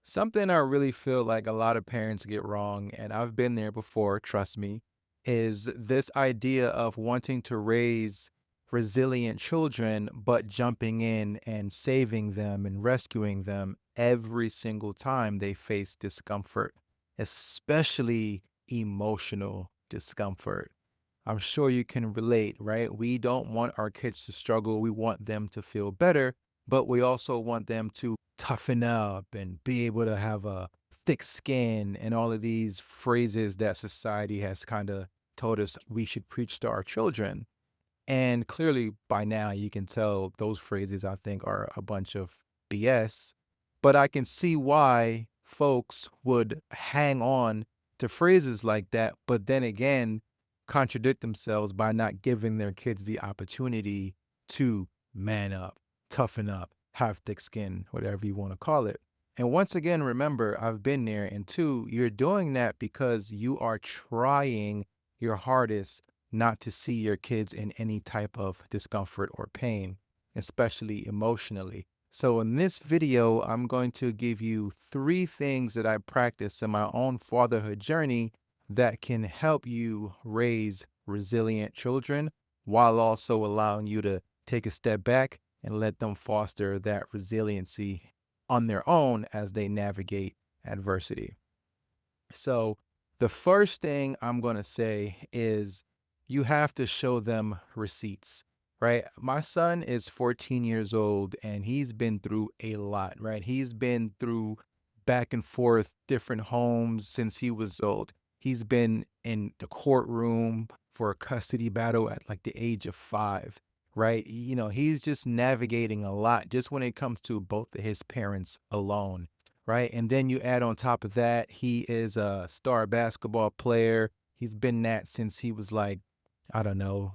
Something I really feel like a lot of parents get wrong, and I've been there before, trust me, is this idea of wanting to raise resilient children, but jumping in and saving them and rescuing them every single time they face discomfort, especially emotional discomfort. I'm sure you can relate, right? We don't want our kids to struggle. We want them to feel better, but we also want them to toughen up and be able to have a thick skin and all of these phrases that society has kind of told us we should preach to our children. And clearly, by now, you can tell those phrases I think are a bunch of BS. But I can see why folks would hang on to phrases like that, but then again, contradict themselves by not giving their kids the opportunity to man up, toughen up, have thick skin, whatever you want to call it. And once again, remember, I've been there. And two, you're doing that because you are trying your hardest not to see your kids in any type of discomfort or pain, especially emotionally. So, in this video, I'm going to give you three things that I practice in my own fatherhood journey that can help you raise resilient children while also allowing you to take a step back and let them foster that resiliency on their own as they navigate adversity. So, the first thing I'm going to say is you have to show them receipts, right? My son is 14 years old and he's been through a lot, right? He's been through back and forth different homes since he was old. He's been in the courtroom for a custody battle at like the age of 5, right? He's just navigating a lot just when it comes to both of his parents alone, right? And then you add on top of that, he is a star basketball player. He's been that since he was like, I don't know,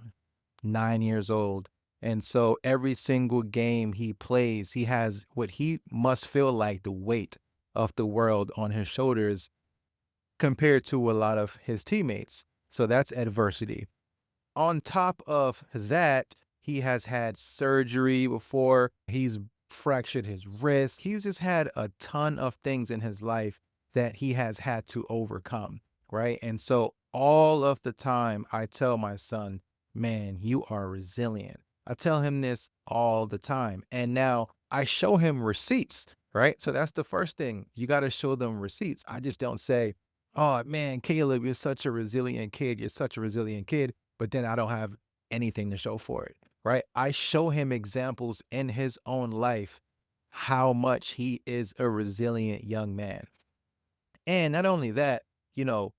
9 years old. And so every single game he plays, he has what he must feel like the weight of the world on his shoulders compared to a lot of his teammates. So that's adversity. On top of that, he has had surgery before. He's fractured his wrist. He's just had a ton of things in his life that he has had to overcome, right? And so all of the time, I tell my son, man, you are resilient. I tell him this all the time. And now I show him receipts, right? So that's the first thing. You got to show them receipts. I just don't say, oh man, Caleb, you're such a resilient kid. You're such a resilient kid, but then I don't have anything to show for it, right? I show him examples in his own life how much he is a resilient young man. And not only that, you know,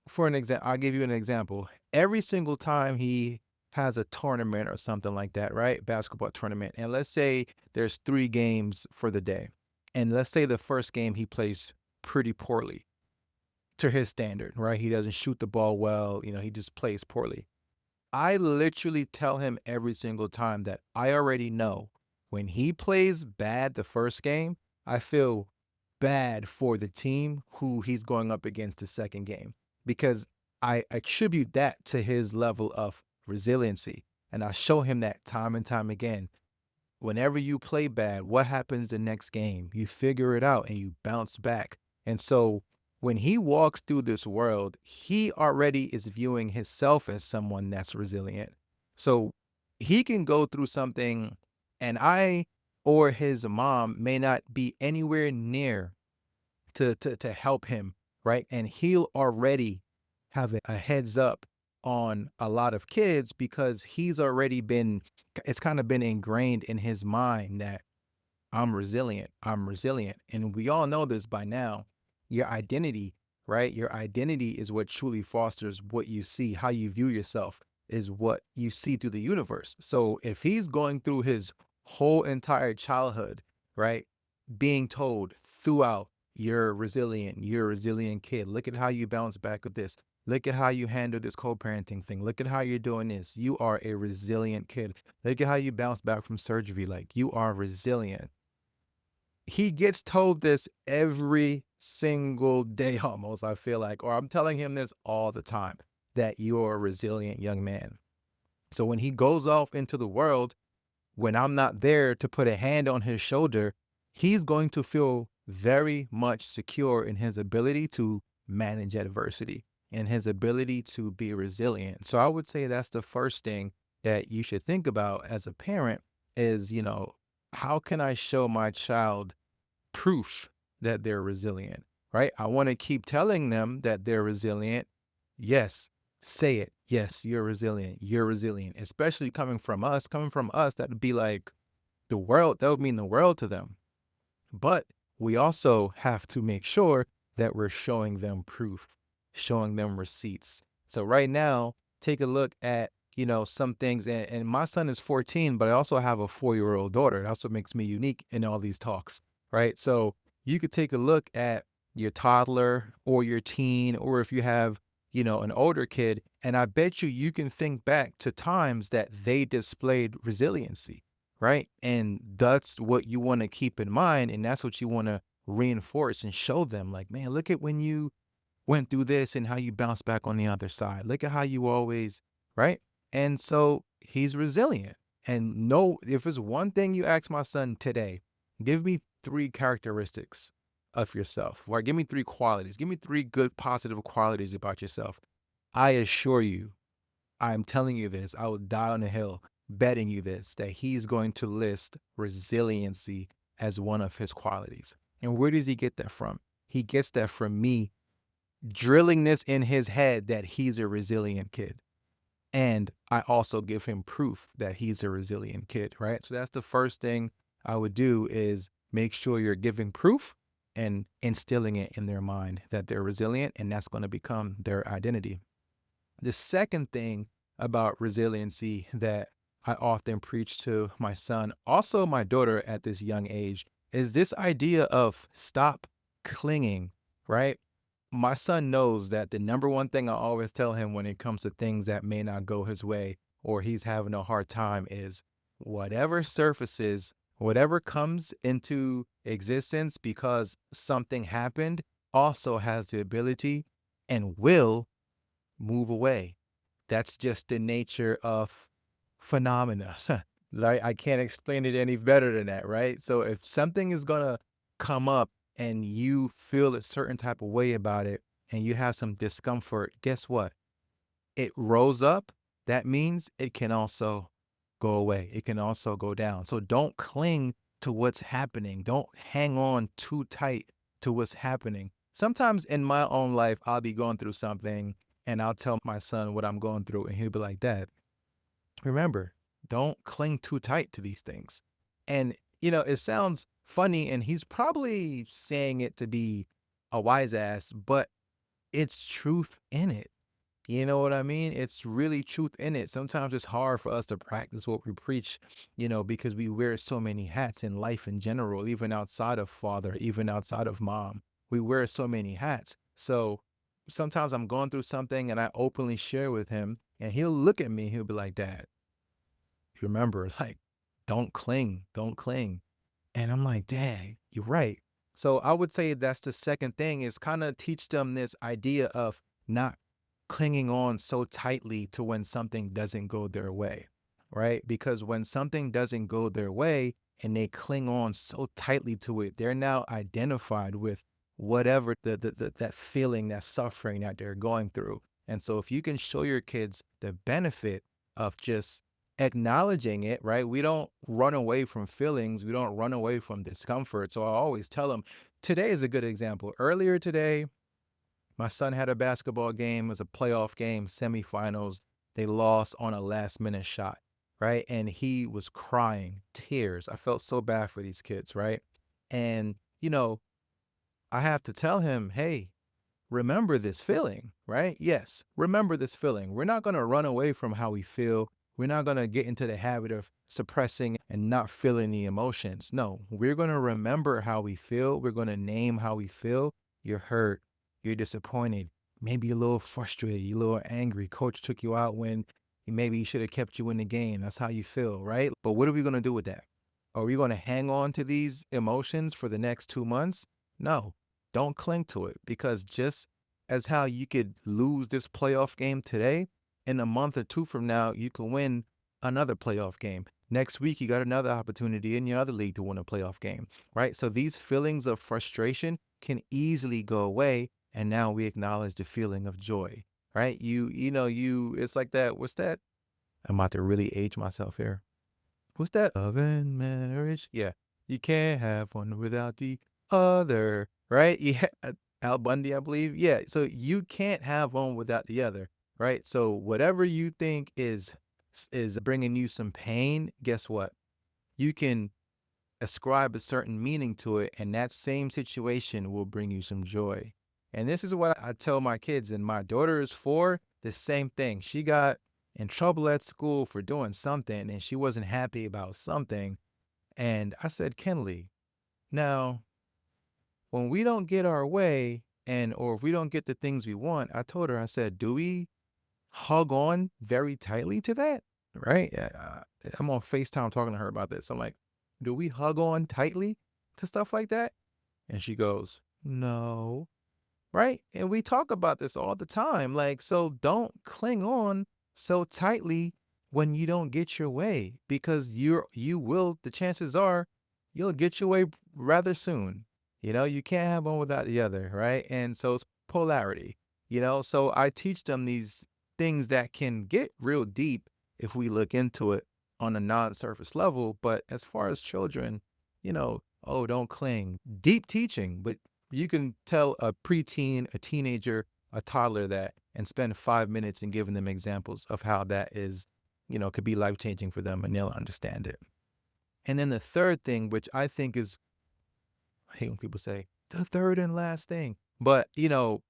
for an example, I'll give you an example. Every single time he has a tournament or something like that, right? Basketball tournament. And let's say there's 3 games for the day. And let's say the first game he plays pretty poorly to his standard, right? He doesn't shoot the ball well, he just plays poorly. I literally tell him every single time that I already know when he plays bad the first game, I feel bad for the team who he's going up against the second game because I attribute that to his level of resiliency. And I show him that time and time again. Whenever you play bad, what happens the next game? You figure it out and you bounce back. And so when he walks through this world, he already is viewing himself as someone that's resilient. So he can go through something and I or his mom may not be anywhere near to help him, right? And he'll already have a heads up on a lot of kids because he's already been it's kind of been ingrained in his mind that I'm resilient. I'm resilient. And we all know this by now. Your identity, right? Your identity is what truly fosters what you see, how you view yourself is what you see through the universe. So if he's going through his whole entire childhood, right, being told throughout, you're a resilient kid. Look at how you bounce back with this. Look at how you handle this co-parenting thing. Look at how you're doing this. You are a resilient kid. Look at how you bounce back from surgery. Like you are resilient. He gets told this every single day almost, I feel like, or I'm telling him this all the time, that you're a resilient young man. So when he goes off into the world, when I'm not there to put a hand on his shoulder, he's going to feel very much secure in his ability to manage adversity and his ability to be resilient. So I would say that's the first thing that you should think about as a parent is, how can I show my child proof that they're resilient, right? I want to keep telling them that they're resilient. Yes, say it. Yes, you're resilient. You're resilient, especially coming from us. Coming from us, that would be like the world, that would mean the world to them. But we also have to make sure that we're showing them proof, showing them receipts. So right now, take a look at, some things. And my son is 14, but I also have a 4-year-old daughter. That's what makes me unique in all these talks, right? So you could take a look at your toddler or your teen, or if you have, an older kid, and I bet you can think back to times that they displayed resiliency, right? And that's what you want to keep in mind. And that's what you want to reinforce and show them like, man, look at when you went through this and how you bounce back on the other side. Look at how you always, right? And so he's resilient. And no, if it's one thing you ask my son today, give me 3 characteristics of yourself, or give me 3 qualities, give me 3 good, positive qualities about yourself. I assure you, I'm telling you this, I will die on the hill betting you this, that he's going to list resiliency as one of his qualities. And where does he get that from? He gets that from me drilling this in his head that he's a resilient kid. And I also give him proof that he's a resilient kid, right? So that's the first thing I would do is make sure you're giving proof and instilling it in their mind that they're resilient, and that's going to become their identity. The second thing about resiliency that I often preach to my son, also my daughter at this young age, is this idea of stop clinging, right? My son knows that the number one thing I always tell him when it comes to things that may not go his way or he's having a hard time is whatever surfaces, whatever comes into existence because something happened also has the ability and will move away. That's just the nature of phenomena. Like I can't explain it any better than that, right? So if something is gonna come up and you feel a certain type of way about it and you have some discomfort, guess what? It rose up. That means it can also go away. It can also go down. So don't cling to what's happening. Don't hang on too tight to what's happening. Sometimes in my own life, I'll be going through something and I'll tell my son what I'm going through, and he'll be like, Dad, remember, don't cling too tight to these things. And, it sounds funny, and he's probably saying it to be a wise ass, but it's truth in it. You know what I mean? It's really truth in it. Sometimes it's hard for us to practice what we preach, because we wear so many hats in life in general, even outside of father, even outside of mom. We wear so many hats. So sometimes I'm going through something and I openly share with him, and he'll look at me, he'll be like, Dad, remember, like, don't cling, don't cling. And I'm like, dang, you're right. So I would say that's the second thing is kind of teach them this idea of not clinging on so tightly to when something doesn't go their way, right? Because when something doesn't go their way and they cling on so tightly to it, they're now identified with whatever that feeling, that suffering that they're going through. And so if you can show your kids the benefit of just acknowledging it, right? We don't run away from feelings. We don't run away from discomfort. So I always tell them, today is a good example. Earlier today, my son had a basketball game. It was a playoff game, semifinals. They lost on a last minute shot, right? And he was crying, tears. I felt so bad for these kids, right? And, I have to tell him, hey, remember this feeling, right? Yes, remember this feeling. We're not going to run away from how we feel. We're not going to get into the habit of suppressing and not feeling the emotions. No, we're going to remember how we feel. We're going to name how we feel. You're hurt. You're disappointed. Maybe a little frustrated. You're a little angry. Coach took you out when maybe he should have kept you in the game. That's how you feel, right? But what are we going to do with that? Are we going to hang on to these emotions for the next 2 months? No, don't cling to it, because just as how you could lose this playoff game today, in a month or two from now, you can win another playoff game. Next week, you got another opportunity in your other league to win a playoff game, right? So these feelings of frustration can easily go away. And now we acknowledge the feeling of joy, right? It's like that. What's that? I'm about to really age myself here. What's that? Love and marriage. Yeah. You can't have one without the other, right? Yeah. Al Bundy, I believe. Yeah. So you can't have one without the other, right? So whatever you think is bringing you some pain, guess what? You can ascribe a certain meaning to it, and that same situation will bring you some joy. And this is what I tell my kids, and my daughter is 4, the same thing. She got in trouble at school for doing something, and she wasn't happy about something. And I said, Kenley, now, when we don't get our way, or if we don't get the things we want, I told her, I said, do we hug on very tightly to that? Right? I'm on FaceTime talking to her about this. I'm like, do we hug on tightly to stuff like that? And she goes, no. Right? And we talk about this all the time. Like, so don't cling on so tightly when you don't get your way, because the chances are you'll get your way rather soon. You can't have one without the other, right? And so it's polarity, so I teach them these things that can get real deep if we look into it on a non-surface level. But as far as children, oh, don't cling. Deep teaching, but you can tell a preteen, a teenager, a toddler that, and spend 5 minutes in giving them examples of how that is, could be life changing for them, and they'll understand it. And then the third thing, which I think is, I hate when people say the third and last thing, but the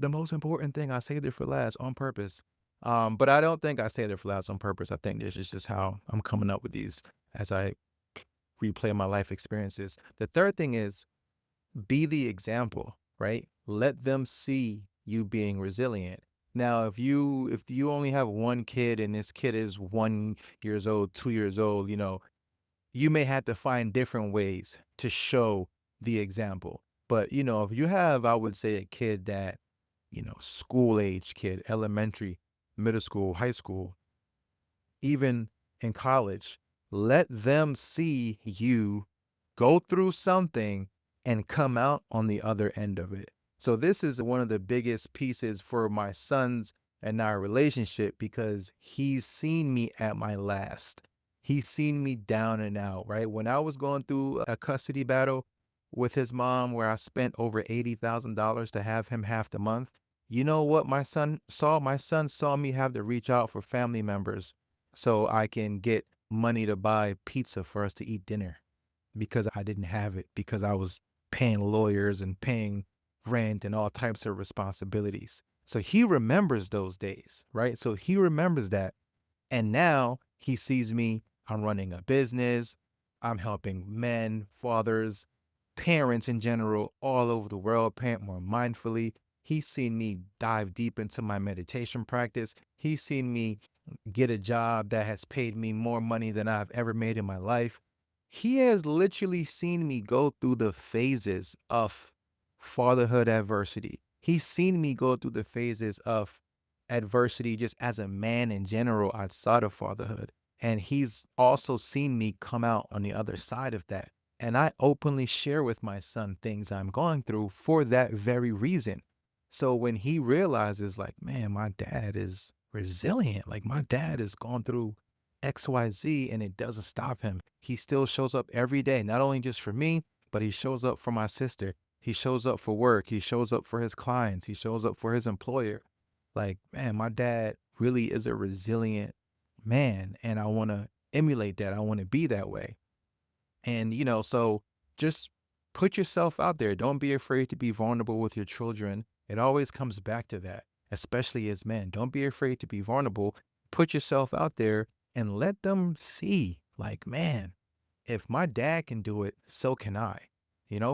most important thing, I saved it for last on purpose. But I don't think I saved it for last on purpose. I think this is just how I'm coming up with these as I replay my life experiences. The third thing is, be the example, right? Let them see you being resilient. Now, if you only have one kid and this kid is 1 years old, 2 years old, you may have to find different ways to show the example. But if you have, I would say, a kid that, school age kid, elementary, middle school, high school, even in college, let them see you go through something and come out on the other end of it. So this is one of the biggest pieces for my sons and our relationship, because he's seen me at my last. He's seen me down and out, right? When I was going through a custody battle with his mom where I spent over $80,000 to have him half the month, you know what my son saw? My son saw me have to reach out for family members so I can get money to buy pizza for us to eat dinner, because I didn't have it, because I was paying lawyers and paying rent and all types of responsibilities. So he remembers those days, right? So he remembers that. And now he sees me, I'm running a business, I'm helping men, fathers, parents in general, all over the world parent more mindfully. He's seen me dive deep into my meditation practice. He's seen me get a job that has paid me more money than I've ever made in my life. He has literally seen me go through the phases of fatherhood adversity. He's seen me go through the phases of adversity just as a man in general outside of fatherhood. And he's also seen me come out on the other side of that. And I openly share with my son things I'm going through for that very reason. So when he realizes, like, man, my dad is resilient, like, my dad has gone through XYZ and it doesn't stop him. He still shows up every day, not only just for me, but he shows up for my sister. He shows up for work. He shows up for his clients. He shows up for his employer. Like, man, my dad really is a resilient man, and I want to emulate that. I want to be that way. And, so just put yourself out there. Don't be afraid to be vulnerable with your children. It always comes back to that, especially as men. Don't be afraid to be vulnerable. Put yourself out there and let them see, like, man, if my dad can do it, so can I.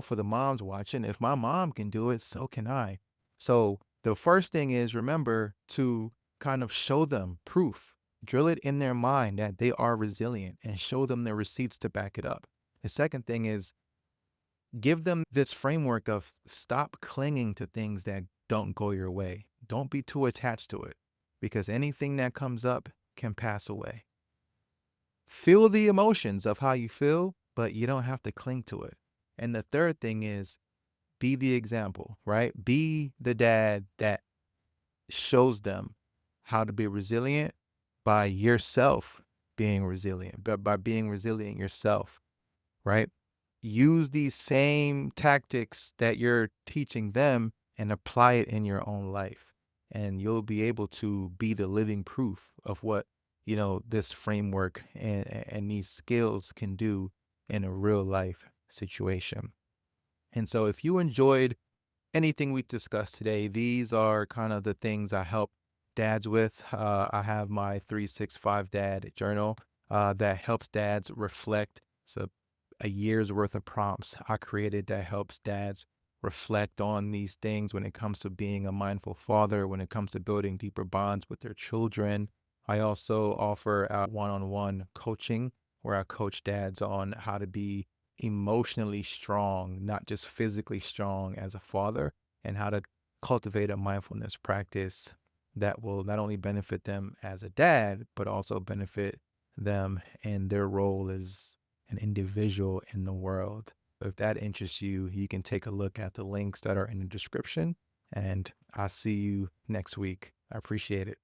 For the moms watching, if my mom can do it, so can I. So the first thing is, remember to kind of show them proof, drill it in their mind that they are resilient, and show them the receipts to back it up. The second thing is, give them this framework of stop clinging to things that don't go your way. Don't be too attached to it, because anything that comes up can pass away. Feel the emotions of how you feel, but you don't have to cling to it. And the third thing is be the example, right? Be the dad that shows them how to be resilient by yourself being resilient, but by being resilient yourself, right? Use these same tactics that you're teaching them and apply it in your own life. And you'll be able to be the living proof of what, this framework and these skills can do in a real life situation. And so if you enjoyed anything we discussed today, these are kind of the things I help dads with. I have my 365 Dad journal that helps dads reflect. So, a year's worth of prompts I created that helps dads reflect on these things when it comes to being a mindful father, when it comes to building deeper bonds with their children. I also offer one on one coaching where I coach dads on how to be emotionally strong, not just physically strong as a father, and how to cultivate a mindfulness practice that will not only benefit them as a dad, but also benefit them in their role as an individual in the world. If that interests you, you can take a look at the links that are in the description. And I'll see you next week. I appreciate it.